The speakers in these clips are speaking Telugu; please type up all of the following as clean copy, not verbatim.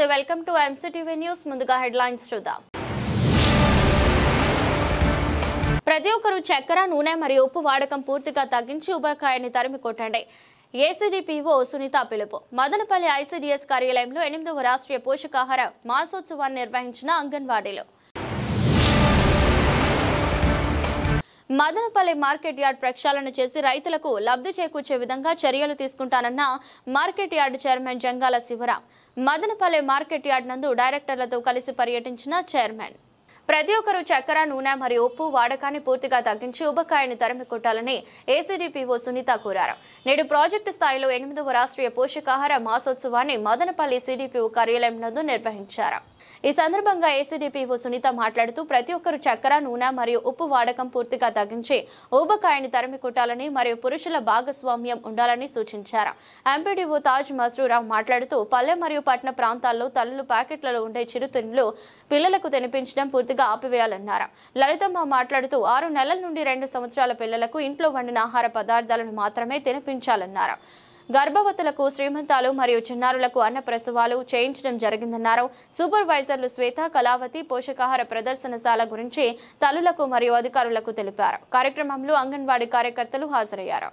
నమస్తే వెల్కమ్ టు ఎంసీటీవీ న్యూస్ ముందుగా హెడ్లైన్స్ చూద్దాం ప్రతి ఒక్కరూ చక్కెర నూనె మరియు ఉప్పు వాడకం పూర్తిగా తగ్గించి ఉబకాయాన్ని తరిమి కొట్టండి ఏసీడీపీఓ సునీత పిలుపు మదనపల్లి ఐసీడీఎస్ కార్యాలయంలో 8వ రాష్ట్రీయ పోషకాహార మాసోత్సవాన్ని నిర్వహించిన అంగన్వాడీలు మదనపల్లి మార్కెట్ యార్డ్ ప్రక్షాళన చేసి రైతులకు లబ్ధి చేకూర్చే విధంగా చర్యలు తీసుకుంటానన్న market yard chairman Jangala Sivaram Madanapalle market yard నందు డైరెక్టర్లతో కలిసి పర్యటించిన చైర్మన్ ప్రతి ఒక్కరూ చక్కెర నూనె మరియు ఉప్పు వాడకాన్ని పూర్తిగా తగ్గించి ఉబకాయాన్ని తరిమి కొట్టాలని ఏసీడీపీఓ సునీత కోరారు నేడు ప్రాజెక్టు స్థాయిలో 8వ రాష్ట్రీయ పోషకాహార మాసోత్సవాన్ని మదనపల్లి సిడిపిఓ కార్యాలయం నందు నిర్వహించారు ఈ సందర్భంగా ఏసీడీపీఓ సునీత మాట్లాడుతూ ప్రతి ఒక్కరూ చక్కెర నూనె మరియు ఉప్పు వాడకం పూర్తిగా తగ్గించి ఉబకాయాన్ని తరిమి కొట్టాలని మరియు పురుషుల భాగస్వామ్యం ఉండాలని సూచించారు ఎంపీడీఓ తాజ్ మస్రూరావు మాట్లాడుతూ పల్లె మరియు పట్టణ ప్రాంతాల్లో తల్లులు ప్యాకెట్లలో ఉండే చిరుతిండ్లు పిల్లలకు తినిపించడం పూర్తిగా ఆపివేయాలన్నారు లలితమ్మ మాట్లాడుతూ 6 నెలల నుండి 2 సంవత్సరాల పిల్లలకు ఇంట్లో వండిన ఆహార పదార్థాలను మాత్రమే తినిపించాలన్నారు గర్భవతులకు శ్రీమంతాలు మరియు చిన్నారులకు అన్న ప్రసవాలు చేయించడం జరిగిందన్నారు సూపర్వైజర్లు శ్వేత కళావతి పోషకాహార ప్రదర్శనశాల గురించి తల్లులకు మరియు అధికారులకు తెలిపారు కార్యక్రమంలో అంగన్వాడీ కార్యకర్తలు హాజరయ్యారు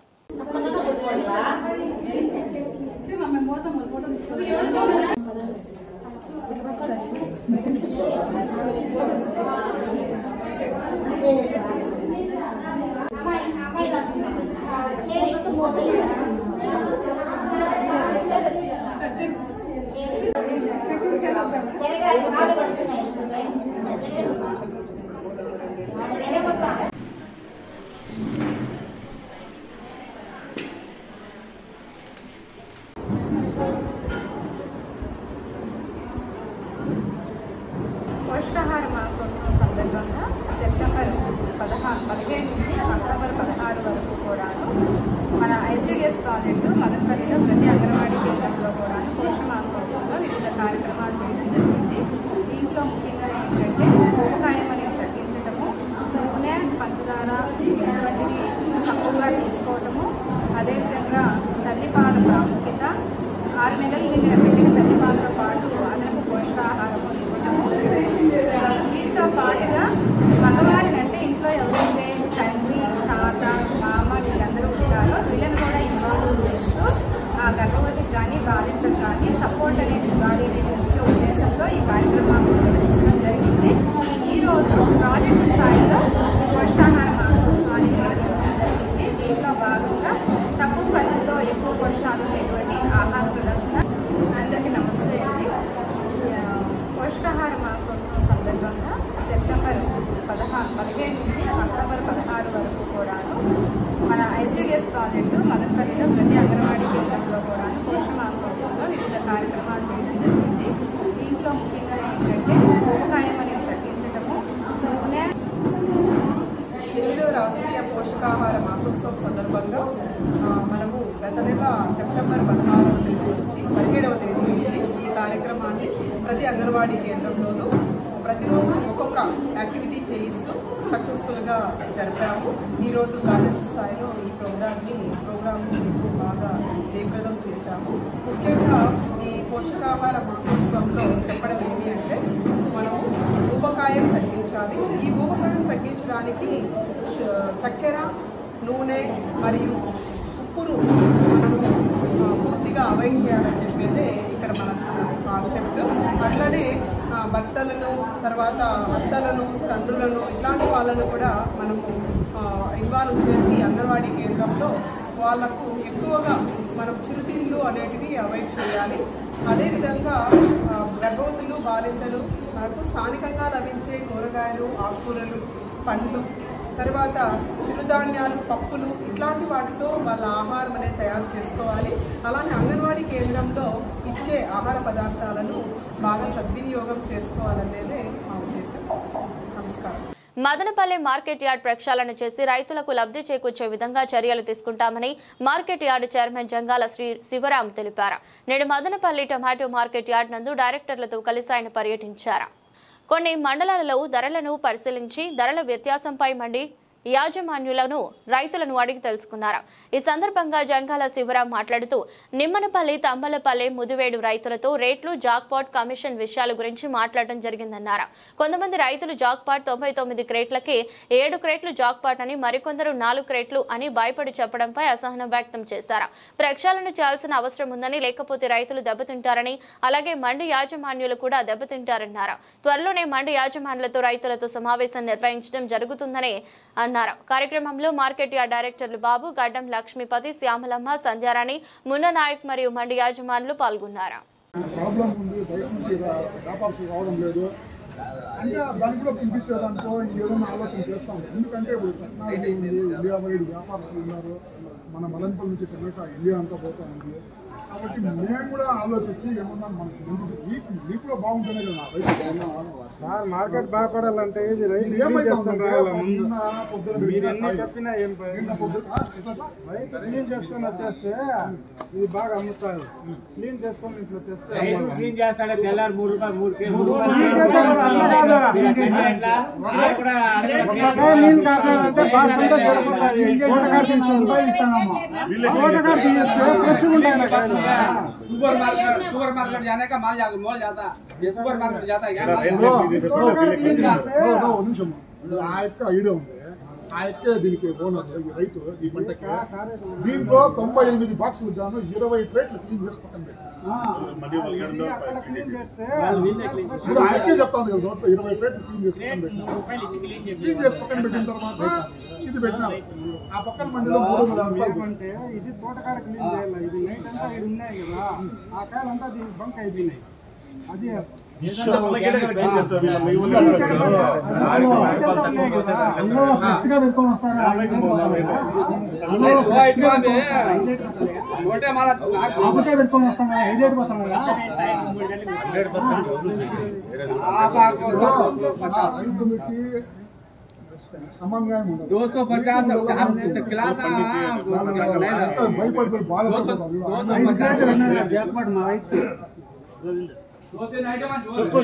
పోషకాహార మాసోత్సవం సందర్భంగా సెప్టెంబర్ 15 నుంచి అక్టోబర్ 16 వరకు కూడాను మన ఐసీడీఎస్ ప్రాజెక్టు మదనపల్లిలో ప్రతి అంగన్వాడీ కేంద్రంలో కూడాను పోషణ మాసోత్సవంలో వివిధ కార్యక్రమాలు చేయడం జరిగింది దీంట్లో ముఖ్యంగా ఏంటంటే ఉబకాయం అనేది తగ్గించటము నూనె పంచదార వంటివి తక్కువగా తీసుకోవటము అదేవిధంగా తల్లిపాల ప్రాముఖ్యత 6 నెలలు నిండిన బిడ్డకి తల్లిపాలతో పాటు అదనపు పోషకాహారము ఇవ్వటము వీటితో పాటుగా మగవారిని అంటే ఇంట్లో ఎవరైతే తండ్రి తాత మామ వీళ్ళందరూ ఉంటారో వీళ్ళని కూడా ఇన్వాల్వ్ చేస్తూ ఆ గర్భవతికి కానీ బాధితులకు కానీ సపోర్ట్ అనేది ఇవ్వాలి అనే ముఖ్య ఉద్దేశంతో ఈ కార్యక్రమాన్ని నిర్వహించడం జరిగింది ఈరోజు ప్రాజెక్టు స్థాయిలో పోషకాహార మాసోత్సవాన్ని నిర్వహించడం జరిగింది దీంట్లో భాగంగా తక్కువ ఖర్చుతో ఎక్కువ పోషకాలు ఉండేటువంటి ఆహార ప్రదర్శన అందరికీ నమస్తే అండి పోషకాహార మాసోత్సవం సందర్భంగా సెప్టెంబర్ 15 నుంచి అక్టోబర్ 16 వరకు కూడాను మన ఐసీడీఎస్ ప్రాజెక్టు మదనపల్లిలో ప్రతి అంగన్వాడీ కేంద్రంలో కూడాను పోషణ మాసోత్సవంలో వివిధ కార్యక్రమాలు చేయడం జరిగింది దీంట్లో ముఖ్యంగా ఏంటంటే ఉబకాయం అనేది తగ్గించటము నూనె 8వ రాష్ట్రీయ పోషకాహార మాసోత్సవం సందర్భంగా మనము గత నెల సెప్టెంబర్ 16వ తేదీ నుంచి 17వ తేదీ నుంచి ఈ కార్యక్రమాన్ని ప్రతి అంగన్వాడీ కేంద్రంలోనూ ప్రతిరోజు ఒక్కొక్క యాక్టివిటీ చేయిస్తూ సక్సెస్ఫుల్గా జరిపాము ఈరోజు ప్రాజెక్ట్ స్థాయిలో ఈ ప్రోగ్రామ్ని బాగా జయప్రదం చేశాము ముఖ్యంగా ఈ పోషకాహార మాసోత్సవంలో చెప్పడం ఏమి అంటే మనము ఊబకాయం తగ్గించాలి ఈ ఊబకాయం తగ్గించడానికి చక్కెర నూనె మరియు ఉప్పును మనము పూర్తిగా అవాయిడ్ చేయాలని చెప్పేదే ఇక్కడ మన కాన్సెప్ట్ అట్లనే భర్తలను తర్వాత అత్తలను తండ్రులను ఇట్లాంటి వాళ్ళను కూడా మనము ఇన్వాల్వ్ చేసి అంగన్వాడీ కేంద్రంలో వాళ్లకు ఎక్కువగా మనం చిరుతిళ్ళు అనేటివి అవాయిడ్ చేయాలి అదేవిధంగా గర్భవతులు బాలింతలు మనకు స్థానికంగా లభించే కూరగాయలు ఆకుకూరలు పండ్లు తర్వాత చిరుధాన్యాలు పప్పులు ఇట్లాంటి వాటితో వాళ్ళ ఆహారం అనేది తయారు చేసుకోవాలి అలానే అంగన్వాడీ కేంద్రంలో ఇచ్చే ఆహార పదార్థాలను బాగా సద్వినియోగం చేసుకోవాలనేదే మా ఉద్దేశం నమస్కారం మదనపల్లి మార్కెట్ యార్డ్ ప్రక్షాళన చేసి రైతులకు లబ్ధి చేకూర్చే విధంగా చర్యలు తీసుకుంటామని market yard chairman Jangala Sivaram తెలిపారు నేడు మదనపల్లి టొమాటో మార్కెట్ యార్డ్ నందు డైరెక్టర్లతో కలిసి ఆయన పర్యటించారు కొన్ని మండలాలలో ధరలను పరిశీలించి ధరల వ్యత్యాసంపై మండి యాజమాన్యులను రైతులను అడిగి తెలుసుకున్నారు. ఈ సందర్భంగా జంగాల శివరాం మాట్లాడుతూ నిమ్మనపల్లి, తంబలపల్లి, ముదివేడు రైతులతో రేట్లు, జాక్పాట్, కమిషన్ విషయాల గురించి మాట్లాడడం జరిగిందన్నారు. కొంతమంది రైతులు జాక్పాట్ 99 క్రేట్లకి 7 క్రేట్లు జాక్పాట్ అని, మరికొందరు 4 క్రేట్లు అని భయపడి చెప్పడంపై అసహనం వ్యక్తం చేశారు. ప్రక్షాళన చేయాల్సిన అవసరం ఉందని, లేకపోతే రైతులు దెబ్బతింటారని, అలాగే మండి యాజమాన్యులు కూడా దెబ్బతింటారన్నారు. త్వరలోనే మండి యాజమాన్యులతో రైతులతో సమావేశం నిర్వహించడం జరుగుతుందని అన్నారు. కార్యక్రమంలో మార్కెట్ యార్డ్ డైరెక్టర్లు బాబు, గడ్డం లక్ష్మీపతి, శ్యామలమ్మ, సంధ్యారాణి, మున్న నాయక్ మరియు మండి యాజమానులు పాల్గొన్నారు. అంటే దాన్ని కూడా పంపించేదానికో ఏదైనా ఆలోచన చేస్తాం. ఎందుకంటే ఇండియా వైడ్ వ్యాపారస్తులు ఉన్నారు. మన మదనపల్లి నుంచి టమాటా ఇండియా అంతా పోతా ఉంది. కాబట్టి మేము కూడా ఆలోచించి ఏమన్నా మనకి మంచి మీకు కూడా బాగుంటుంది కదా. మార్కెట్ బాగుపడాలంటే ఇది రైతు చెప్పినా ఏం క్లీన్ చేసుకొని వచ్చేస్తే ఇది బాగా అమ్ముతారు. క్లీన్ చేసుకొని ఇంట్లో తెస్తే క్లీన్ చేస్తాడు. తెల్లారు 3 రూపాయలు सुपर मार्केट जाने का माल जाता ये सुपर मार्केट जाता है ఆ యొక్క ఐడియా ఉంది. ఆ యొక్క దీనికి ఓనర్ ఈ రైతు ఈ పంటకి దీంట్లో 98 బాక్సులు గాను 20 ప్లేట్లు క్లీన్ చేసి పక్కన పెట్టాను. ఆ యొక్క చెప్తాను కదా, 20 ప్లేట్లు క్లీన్ చేసి పక్కన పెట్టాను. క్లీన్ చేసి పక్కన పెట్టిన తర్వాత ఇది పెట్టినారు. ఆ పక్కన మండిలో 300 అంటే ఇది తోటకాడ క్లీన్ చేయాలి. ఇది నైట్ అంతా ఇది ఉన్నాయి కదా, ఆ కాయలంతా దీనికి బంక్ అయిపోయినాయి. అది సమన్వయం ఉండదు. 250 క్లాస్ భయపడిపోయి బాధపడుతుంది.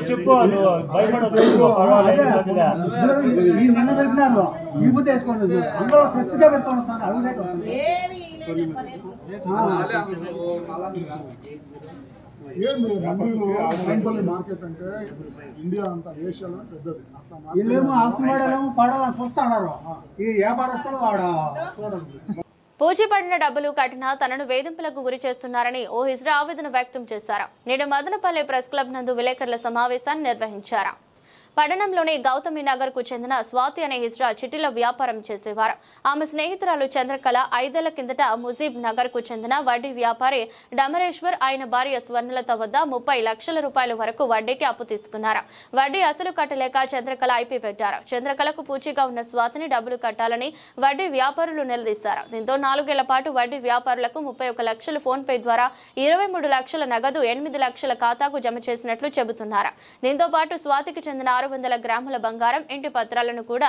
చెప్పు నిన్న పెట్టినాను ఈ బుద్ధ వేసుకోండి. అందులో ఫ్రెష్గా పెట్టుకోండి సార్. ఏంది మండీలు మదనపల్లి మార్కెట్ అంటే ఇండియా అంతా ఏషియాలో పెద్దది. వీళ్ళేమో అవసరం పడాలని చూస్తున్నారు. ఈ వ్యాపారస్తులు వాడ చూడదు. పూచిపడిన డబ్బులు కట్టినా తనను వేధింపులకు గురి చేస్తున్నారని ఓ హిజ్రా ఆవేదన వ్యక్తం చేశారు. నేడు మదనపల్లి ప్రెస్ క్లబ్ నందు విలేకరుల సమావేశాన్ని నిర్వహించారు. పట్టణంలోని గౌతమి నగర్ కు చెందిన స్వాతి అనే హిజ్రా చిట్టీల వ్యాపారం చేసేవారు. ఆమె స్నేహితురాలు చంద్రకళ 5 ఏళ్ల కిందట ముజీబ్ నగర్ కు చెందిన వడ్డీ వ్యాపారి డమరేశ్వర్ ఆయన భార్య స్వర్ణలత వద్ద 30 లక్షల రూపాయల వరకు వడ్డీకి అప్పు తీసుకున్నారు. వడ్డీ అసలు కట్టలేక చంద్రకళ ఐపీ పెట్టారు. చంద్రకళకు పూచీగా ఉన్న స్వాతిని డబ్బులు కట్టాలని వడ్డీ వ్యాపారులు నిలదీశారు. దీంతో 4 ఏళ్ల పాటు వడ్డీ వ్యాపారులకు 31 లక్షలు ఫోన్ పే ద్వారా 23 లక్షల నగదు 8 లక్షల ఖాతాకు జమ చేసినట్లు చెబుతున్నారు. దీంతో పాటు స్వాతికి చెందిన 600 గ్రాముల బంగారం, ఇంటి పత్రాలను కూడా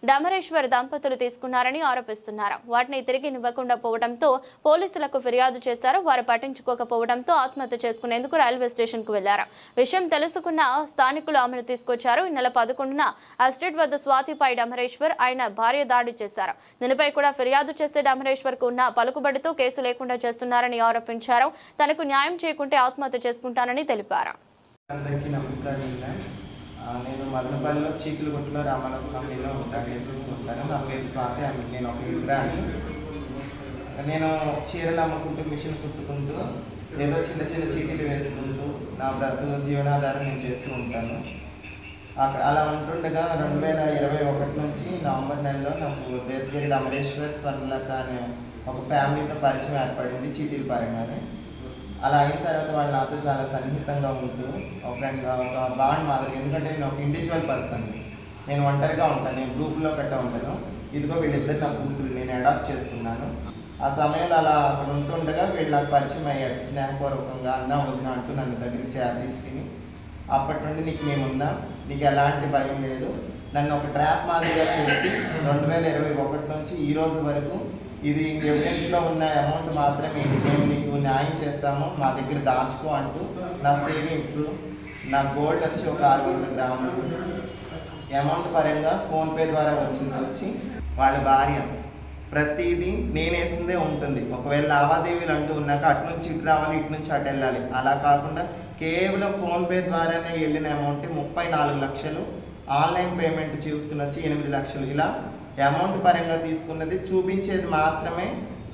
డమరేశ్వర్ దంపతులు తీసుకున్నారని ఆరోపిస్తున్నారు. వాటిని తిరిగి ఇవ్వకుండా పోవడంతో పోలీసులకు ఫిర్యాదు చేశారు. వారు పట్టించుకోకపోవడంతో ఆత్మహత్య చేసుకునేందుకు రైల్వే స్టేషన్ కు వెళ్లారు. విషయం తెలుసుకున్న స్థానికులు ఆమెను తీసుకొచ్చారు. ఈ నెల 11న అస్టేట్ వద్ద స్వాతిపై డమరేశ్వర్ ఆయన భార్య దాడి చేశారు. దీనిపై కూడా ఫిర్యాదు చేస్తే డమరేశ్వర్ కు ఉన్న పలుకుబడితో కేసు లేకుండా చేస్తున్నారని ఆరోపించారు. తనకు న్యాయం చేయకుంటే ఆత్మహత్య చేసుకుంటానని తెలిపారు. నేను మదనపల్లిలో చీకులగుట్టలో రామారావు కంపెనీలో ఉంటాను, చేసేసుకుంటాను. నా పేరు స్వాతి. నేను ఒక హిజ్రాని. నేను చీరలు అమ్ముకుంటూ, మిషన్ కుట్టుకుంటూ, ఏదో చిన్న చిన్న చీటీలు వేసుకుంటూ నా బ్రతుకు జీవనాధారం నేను చేస్తూ ఉంటాను. అక్కడ అలా ఉంటుండగా 2021 నుంచి నవంబర్ నెలలో నాకు దేశగిరి డమరేశ్వర్, స్వర్ణలత అనే ఒక ఫ్యామిలీతో పరిచయం ఏర్పడింది చీటీల పరంగానే. అలా అయిన తర్వాత వాళ్ళు నాతో చాలా సన్నిహితంగా ఉంటూ ఒక ఫ్రెండ్, ఒక బాండ్ మాదిరి. ఎందుకంటే నేను ఒక ఇండివిజువల్ పర్సన్, నేను ఒంటరిగా ఉంటాను, నేను గ్రూప్లో గట్టా ఉంటాను. ఇదిగో వీళ్ళిద్దరు నా కూతురు, నేను అడాప్ట్ చేసుకున్నాను. ఆ సమయంలో అలా అక్కడ ఉంటుండగా వీళ్ళు నాకు పరిచయం అయ్యారు స్నేహపూర్వకంగా. అన్న వదిన అంటూ నన్ను దగ్గరికి తీసుకుని అప్పటి నుండి నీకు మేమున్నా, నీకు ఎలాంటి భయం లేదు, నన్ను ఒక ట్రాప్ మాదిరిగా చేసి 2021 నుంచి ఈ రోజు వరకు ఇది ఎవిడెన్స్లో ఉన్న అమౌంట్ మాత్రమే, మేము నీకు న్యాయం చేస్తాము, మా దగ్గర దాచుకో అంటూ నా సేవింగ్స్, నా గోల్డ్ వచ్చి ఒక 600 గ్రాములు అమౌంట్ పరంగా ఫోన్పే ద్వారా వచ్చి వాళ్ళ భార్య ప్రతిదీ నేను వేసిందే ఉంటుంది. ఒకవేళ లావాదేవీలు అంటూ ఉన్నాక అటు నుంచి ఇటు రావాలి, ఇటు నుంచి అటు వెళ్ళాలి. అలా కాకుండా కేవలం ఫోన్పే ద్వారానే వెళ్ళిన అమౌంట్ 34 లక్షలు, ఆన్లైన్ పేమెంట్ చూసుకుని వచ్చి 8 లక్షలు. ఇలా అమౌంట్ పరంగా తీసుకున్నది చూపించేది మాత్రమే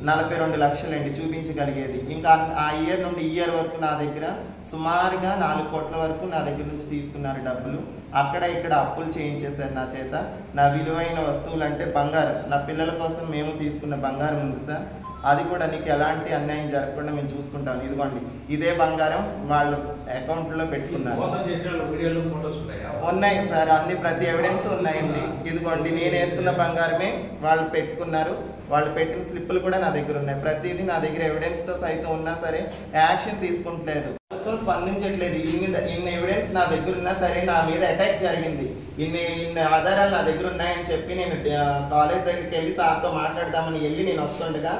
42 లక్షలు అండి చూపించగలిగేది. ఇంకా ఆ ఇయర్ నుండి ఇయర్ వరకు నా దగ్గర సుమారుగా 4 కోట్ల వరకు నా దగ్గర నుంచి తీసుకున్నారు డబ్బులు. అక్కడ ఇక్కడ అప్పులు చేయించేశారు నా చేత. నా విలువైన వస్తువులు అంటే బంగారం, నా పిల్లల కోసం మేము తీసుకున్న బంగారం ఉంది సార్, అది కూడా నీకు ఎలాంటి అన్యాయం జరగకుండా మేము చూసుకుంటాం, ఇదిగోండి ఇదే బంగారం వాళ్ళు అకౌంట్లో పెట్టుకున్నారు. ఉన్నాయి సార్, అన్ని ప్రతి ఎవిడెన్స్ ఉన్నాయండి. ఇదిగోండి నేను వేసుకున్న బంగారమే వాళ్ళు పెట్టుకున్నారు, వాళ్ళు పెట్టిన స్లిప్పులు కూడా నా దగ్గర ఉన్నాయి. ప్రతిదీ నా దగ్గర ఎవిడెన్స్తో సైతం ఉన్నా సరే యాక్షన్ తీసుకుంటలేదు, స్పందించట్లేదు. ఇన్ని ఎవిడెన్స్ నా దగ్గర ఉన్నా సరే నా మీద అటాక్ జరిగింది, ఇన్ని ఆధారాలు నా దగ్గర ఉన్నాయని చెప్పి నేను కాలేజ్ దగ్గరికి వెళ్ళి సార్తో మాట్లాడదామని వెళ్ళి నేను వస్తుండగా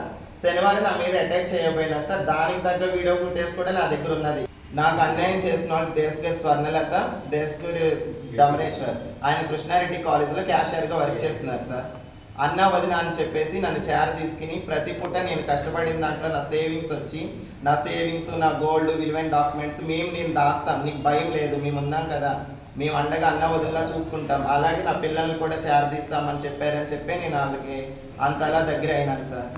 శనివారం నా మీద అటాక్ చేయబోయినారు సార్. దానికి తగ్గ వీడియో ఫుటేజ్ కూడా నా దగ్గర ఉన్నది. నాకు అన్యాయం చేసిన వాళ్ళు దేశగారి స్వర్ణలత, దేశగారి దమరేశ్వర్, ఆయన కృష్ణారెడ్డి కాలేజీలో క్యాషియర్గా వర్క్ చేస్తున్నారు సార్. అన్న వదిన అని చెప్పేసి నన్ను చేర తీసుకుని ప్రతి పూట నేను కష్టపడిన దాంట్లో నా సేవింగ్స్ వచ్చి నా సేవింగ్స్, నా గోల్డ్, విలువైన డాక్యుమెంట్స్ నేను దాస్తాం, నీకు భయం లేదు, మేము ఉన్నాం కదా, మేము అండగా అన్న వదిలిలా చూసుకుంటాం, అలాగే నా పిల్లల్ని కూడా చేరదీస్తామని చెప్పారని చెప్పి నేను వాళ్ళకి అంతలా దగ్గర అయినాను సార్.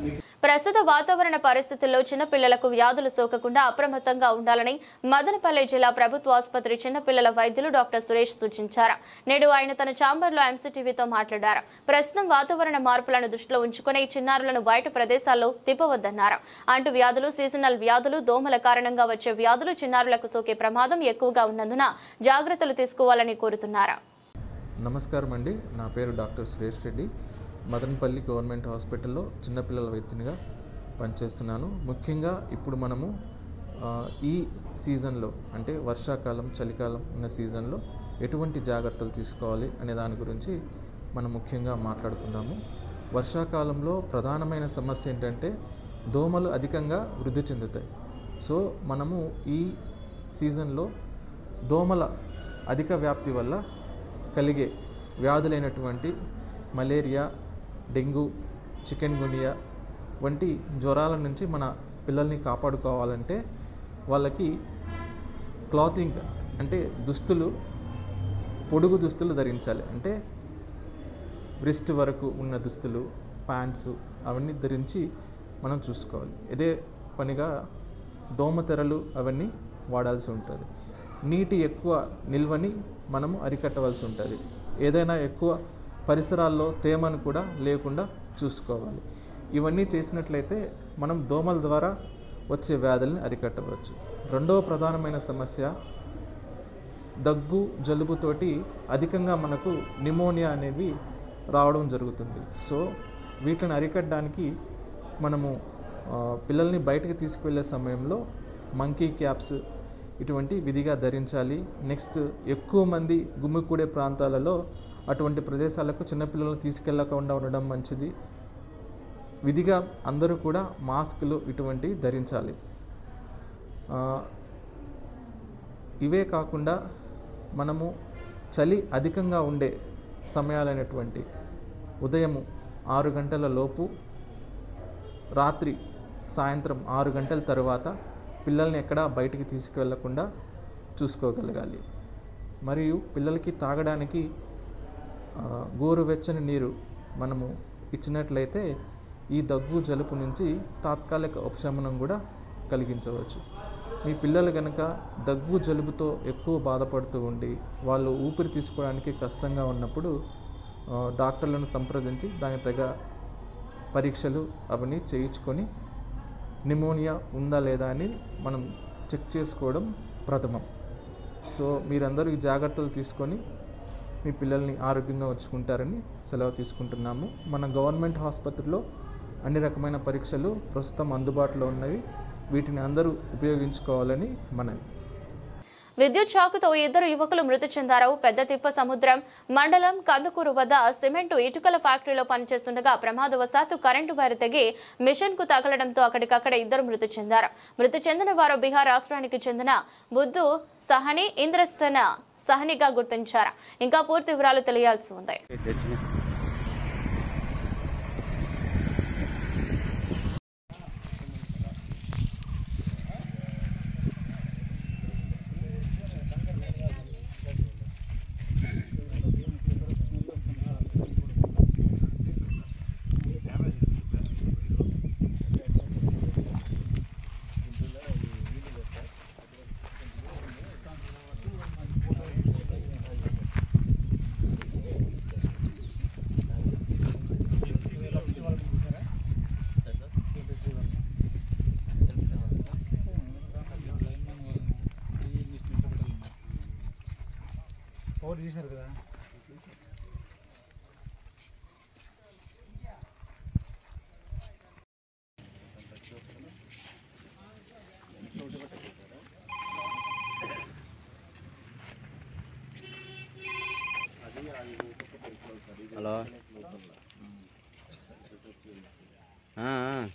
ప్రస్తుత వాతావరణ పరిస్థితుల్లో చిన్నపిల్లలకు వ్యాధులు సోకకుండా అప్రమత్తంగా ఉండాలని మదనపల్లి జిల్లా ప్రభుత్వ ఆసుపత్రి చిన్నపిల్లల వైద్యులు డాక్టర్ సురేష్ సూచించారు. నేడు ఆయన తన ఛాంబర్లో ఎంసీటీవీతో మాట్లాడారు. ప్రస్తుతం వాతావరణ మార్పులను దృష్టిలో ఉంచుకుని చిన్నారులను బయట ప్రదేశాల్లో తిప్పవద్దన్నారు. అంటు వ్యాధులు, సీజనల్ వ్యాధులు, దోమల కారణంగా వచ్చే వ్యాధులు చిన్నారులకు సోకే ప్రమాదం ఎక్కువగా ఉన్నందున జాగ్రత్తలు తీసుకోవాలని కోరుతున్నారు. నమస్కారం అండి, నా పేరు డాక్టర్ సురేష్ రెడ్డి. మదనపల్లి గవర్నమెంట్ హాస్పిటల్లో చిన్నపిల్లల వైద్యునిగా పనిచేస్తున్నాను. ముఖ్యంగా ఇప్పుడు మనము ఈ సీజన్లో అంటే వర్షాకాలం, చలికాలం ఉన్న సీజన్లో ఎటువంటి జాగ్రత్తలు తీసుకోవాలి అనే దాని గురించి మనం ముఖ్యంగా మాట్లాడుకుందాము. వర్షాకాలంలో ప్రధానమైన సమస్య ఏంటంటే దోమలు అధికంగా వృద్ధి చెందుతాయి. సో మనము ఈ సీజన్లో దోమల అధిక వ్యాప్తి వల్ల కలిగే వ్యాధులైనటువంటి మలేరియా, డెంగ్యూ, చికెన్ గునియా వంటి జ్వరాల నుంచి మన పిల్లల్ని కాపాడుకోవాలంటే వాళ్ళకి క్లాతింగ్ అంటే దుస్తులు, పొడుగు దుస్తులు ధరించాలి. అంటే వ్రిస్ట్ వరకు ఉన్న దుస్తులు, ప్యాంట్స్ అవన్నీ ధరించి మనం చూసుకోవాలి. ఇదే పనిగా దోమతెరలు అవన్నీ వాడాల్సి ఉంటుంది. నీటి ఎక్కువ నిల్వని మనము అరికట్టవలసి ఉంటుంది. ఏదైనా ఎక్కువ పరిసరాల్లో తేమను కూడా లేకుండా చూసుకోవాలి. ఇవన్నీ చేసినట్లయితే మనం దోమల ద్వారా వచ్చే వ్యాధుల్ని అరికట్టవచ్చు. రెండవ ప్రధానమైన సమస్య దగ్గు, జలుబుతోటి అధికంగా మనకు నిమోనియా అనేవి రావడం జరుగుతుంది. సో వీటిని అరికట్టడానికి మనము పిల్లల్ని బయటకు తీసుకువెళ్ళే సమయంలో మంకీ క్యాప్స్ ఇటువంటి విధిగా ధరించాలి. నెక్స్ట్ ఎక్కువ మంది గుమ్మికూడే ప్రాంతాలలో అటువంటి ప్రదేశాలకు చిన్నపిల్లలను తీసుకెళ్లకుండా ఉండడం మంచిది. విధిగా అందరూ కూడా మాస్కులు ఇటువంటి ధరించాలి. ఇవే కాకుండా మనము చలి అధికంగా ఉండే సమయాలైనటువంటి ఉదయం 6 గంటల లోపు, రాత్రి సాయంత్రం 6 గంటల తర్వాత పిల్లల్ని ఎక్కడా బయటికి తీసుకువెళ్ళకుండా చూసుకోగలగాలి. మరియు పిల్లలకి తాగడానికి గోరువెచ్చని నీరు మనము ఇచ్చినట్లయితే ఈ దగ్గు, జలుబు నుంచి తాత్కాలిక ఉపశమనం కూడా కలిగించవచ్చు. మీ పిల్లలు కనుక దగ్గు, జలుబుతో ఎక్కువ బాధపడుతూ ఉండి వాళ్ళు ఊపిరి తీసుకోవడానికి కష్టంగా ఉన్నప్పుడు డాక్టర్లను సంప్రదించి దానికి తగ్గ పరీక్షలు అవన్నీ చేయించుకొని నిమోనియా ఉందా లేదా అని మనం చెక్ చేసుకోవడం ప్రథమం. సో మీరందరూ ఈ జాగ్రత్తలు తీసుకొని మీ పిల్లల్ని ఆరోగ్యంగా ఉంచుకుంటారని సెలవు తీసుకుంటున్నాము. మన గవర్నమెంట్ ఆసుపత్రిలో అన్ని రకమైన పరీక్షలు ప్రస్తుతం అందుబాటులో ఉన్నవి. వీటిని అందరూ ఉపయోగించుకోవాలని మనవి. విద్యుత్ షాకుతో 2 యువకులు మృతి చెందారు. పెద్ద తిప్ప సముద్రం మండలం కందుకూరు వద్ద సిమెంటు ఇటుకల ఫ్యాక్టరీలో పనిచేస్తుండగా ప్రమాదవశాత్తు కరెంటు వైర్ తెగి మిషన్ కు తగలడంతో అక్కడికక్కడ 2 మృతి చెందారు. మృతి చెందిన వారు బీహార్ రాష్ట్రానికి చెందిన బుద్ధు సహని, ఇంద్రసేన సహనిగా గుర్తించారు. ఇంకా పూర్తి వివరాలు తెలియాల్సి ఉంది. పవర్ చేశారు కదా. హలో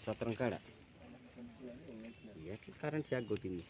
సత్రం కాడ ఎట్లా కరెంట్ షాక్ కొట్టింది.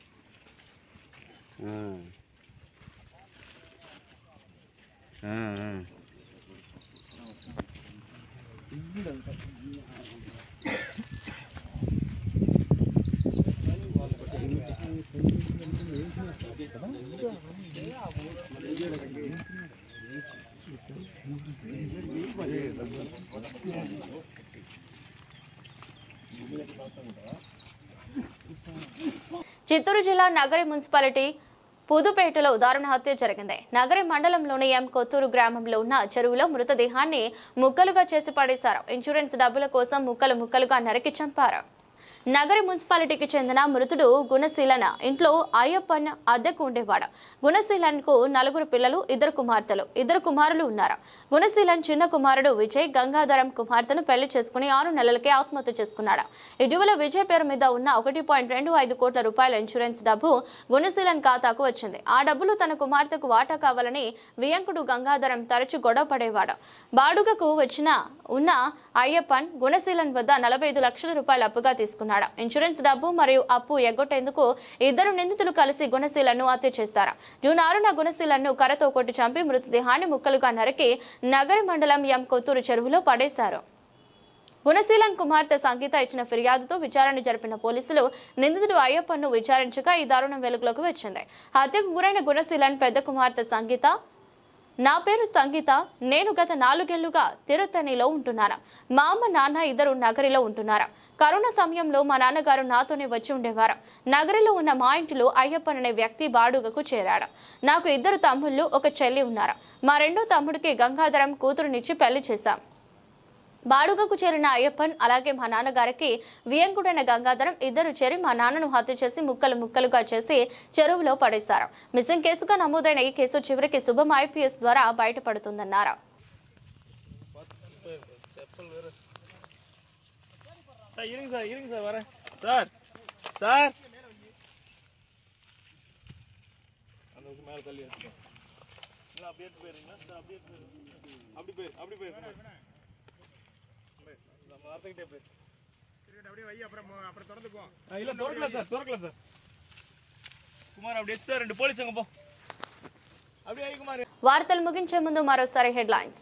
చిత్తూరు జిల్లా నగరి మున్సిపాలిటీ పుదుపేటలో దారుణ హత్య జరిగింది. నగరి మండలంలోని ఎం కొత్తూరు గ్రామంలో ఉన్న చెరువులో మృతదేహాన్ని ముక్కలుగా చేసి పడేశారు. ఇన్సూరెన్స్ డబ్బుల కోసం ముక్కలు ముక్కలుగా నరికి చంపారు. నగరి మున్సిపాలిటీకి చెందిన మృతుడు గుణశీలన ఇంట్లో అయ్యప్పన్ అద్దెకు ఉండేవాడు. గుణశీలన్కు 4 పిల్లలు, 2 కుమార్తెలు, 2 కుమారులు ఉన్నారు. గుణశీలన్ చిన్న కుమారుడు విజయ్ గంగాధరం కుమార్తెను పెళ్లి చేసుకుని 6 నెలలకే ఆత్మహత్య చేసుకున్నాడు. ఇటీవల విజయ్ పేరు మీద ఉన్న 1.25 కోట్ల రూపాయల ఇన్సూరెన్స్ డబ్బు గుణశీలన్ ఖాతాకు వచ్చింది. ఆ డబ్బులు తన కుమార్తెకు వాటా కావాలని వియంకుడు గంగాధరం తరచు గొడవ పడేవాడు. బాడుగకు ఉన్న అయ్యప్పన్ గుణశీలన్ వద్ద 45 లక్షల రూపాయల అప్పుగా తీసుకున్నాడు. ఇన్సూరెన్స్ డబ్బు మరియు అప్పు ఎగ్గొట్టేందుకు 2 నిందితులు కలిసి గుణశీలను హత్య చేశారు. జూన్ 6న గుణశీలను కర్రతో కొట్టి చంపి మృతదేహాన్ని ముక్కలుగా నరికి నగరి మండలం ఎం కొత్తూరు చెరువులో పడేశారు. గుణశీలన్ కుమార్తె సంగీత ఇచ్చిన ఫిర్యాదుతో విచారణ జరిపిన పోలీసులు నిందితుడు అయ్యప్పన్ను విచారించగా ఈ దారుణం వెలుగులోకి వచ్చింది. హత్యకు గురైన గుణశీలన్ పెద్ద కుమార్తె సంగీత, నా పేరు సంగీత, నేను గత 4 ఏళ్లుగా తిరుత్తణిలో ఉంటున్నాను. మా అమ్మ నాన్న ఇద్దరు నగరిలో ఉంటున్నారు. కరోనా సమయంలో మా నాన్నగారు నాతోనే వచ్చి ఉండేవారు. నగరిలో ఉన్న మా ఇంటిలో అయ్యప్పన్ అనే వ్యక్తి బాడుగకు చేరాడు. నాకు 2 తమ్ముళ్ళు, 1 చెల్లి ఉన్నారు. మా 2వ తమ్ముడికి గంగాధరం కూతురునిచ్చి పెళ్లి చేశాం. బాడుగకు చేరిన అయ్యప్పన్ అలాగే మా నాన్నగారికి వియంకుడైన గంగాధరం ఇద్దరు చేరి మా నాన్నను హత్య చేసి ముక్కలు ముక్కలుగా చేసి చెరువులో పడేశారు. మిస్సింగ్ కేసుగా నమోదైన ఈ కేసు చివరికి శుభం IPS ద్వారా బయటపడుతుందన్నారు. వార్తలు ముగించే ముందు మరోసారి హెడ్లైన్స్.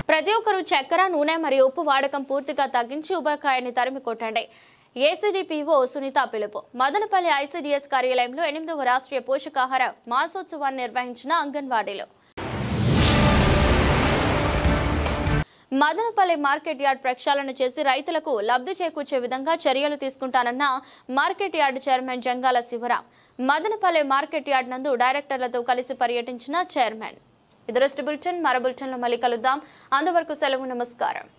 ప్రతి ఒక్కరూ చక్కెర, నూనె మరియు ఉప్పు వాడకం పూర్తిగా తగ్గించి ఉబకాయాన్ని తరిమి కొట్టండి. ఏసీడీపీఓ సునీత పిలుపు. మదనపల్లి ICDS కార్యాలయంలో 8వ రాష్ట్రీయ పోషకాహార మాసోత్సవాన్ని నిర్వహించిన అంగన్వాడీలు. మదనపల్లి మార్కెట్ యార్డ్ ప్రక్షాళన చేసి రైతులకు లబ్ధి చేకూర్చే విధంగా చర్యలు తీసుకుంటానన్న market yard chairman Jangala Sivaram. Madanapalle market yard నందు డైరెక్టర్లతో కలిసి పర్యటించిన చైర్మన్. ఇది బులెటిన్. మరో బులెటిన్లో మళ్ళీ కలుద్దాం. అంతవరకు సెలవు. నమస్కారం.